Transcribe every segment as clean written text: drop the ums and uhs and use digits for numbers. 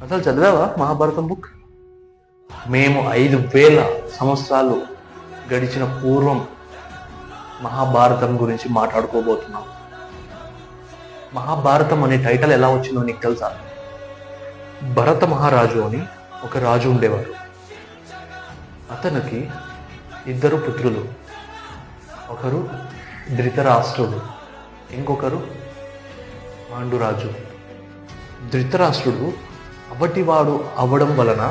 అసలు చదివావా మహాభారతం బుక్? మేము 5,000 సంవత్సరాలు గడిచిన పూర్వం మహాభారతం గురించి మాట్లాడుకోబోతున్నాం. మహాభారతం అనే టైటిల్ ఎలా వచ్చిందో నీకు తెలుసా? భరత మహారాజు అని ఒక రాజు ఉండేవారు. అతనికి 2 పుత్రులు. ఒకరు ధృతరాష్ట్రుడు, ఇంకొకరు పాండురాజు. ధృతరాష్ట్రుడు అబటివాడు అవ్వడం వలన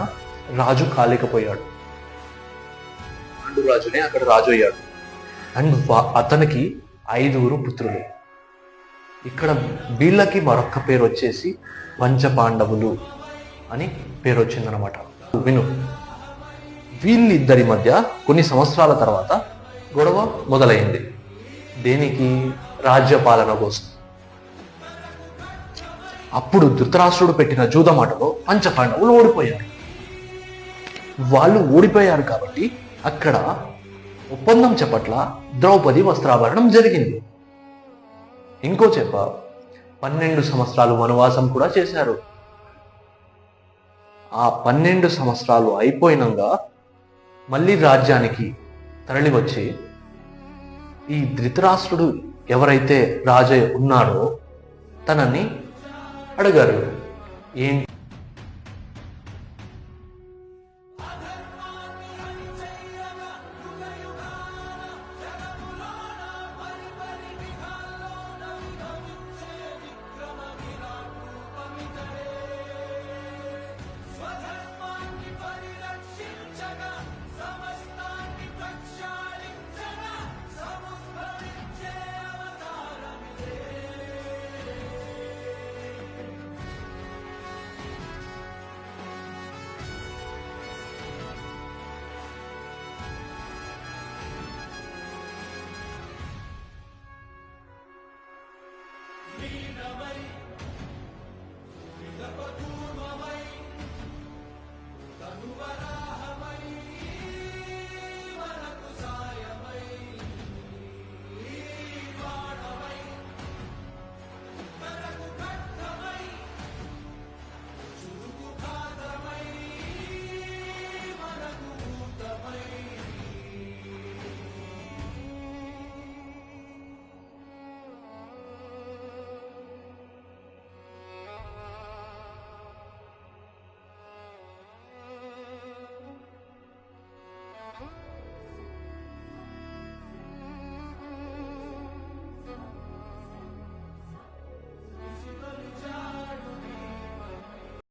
రాజు కాలేకపోయాడు. పాండురాజునే అక్కడ రాజు అయ్యాడు. అండ్ అతనికి 5 పుత్రులు. ఇక్కడ వీళ్ళకి మరొక పేరు వచ్చేసి పంచపాండవులు అని పేరు వచ్చిందనమాట. విను, వీళ్ళిద్దరి మధ్య కొన్ని సంవత్సరాల తర్వాత గొడవ మొదలైంది. దేనికి? రాజ్యపాలన కోసం. అప్పుడు ధృతరాష్ట్రుడు పెట్టిన జూదమాటలో పంచపాండవులు ఓడిపోయారు. వాళ్ళు ఓడిపోయారు కాబట్టి అక్కడ ఒప్పందం చెప్పట్ల ద్రౌపది వస్త్రాభరణం జరిగింది. ఇంకో చెప్ప 12 సంవత్సరాలు వనవాసం కూడా చేశారు. ఆ 12 సంవత్సరాలు అయిపోయినాక మళ్ళీ రాజ్యానికి తరలి వచ్చి ఈ ధృతరాష్ట్రుడు ఎవరైతే రాజు ఉన్నాడో తనని అడిగారు. ఏంటి?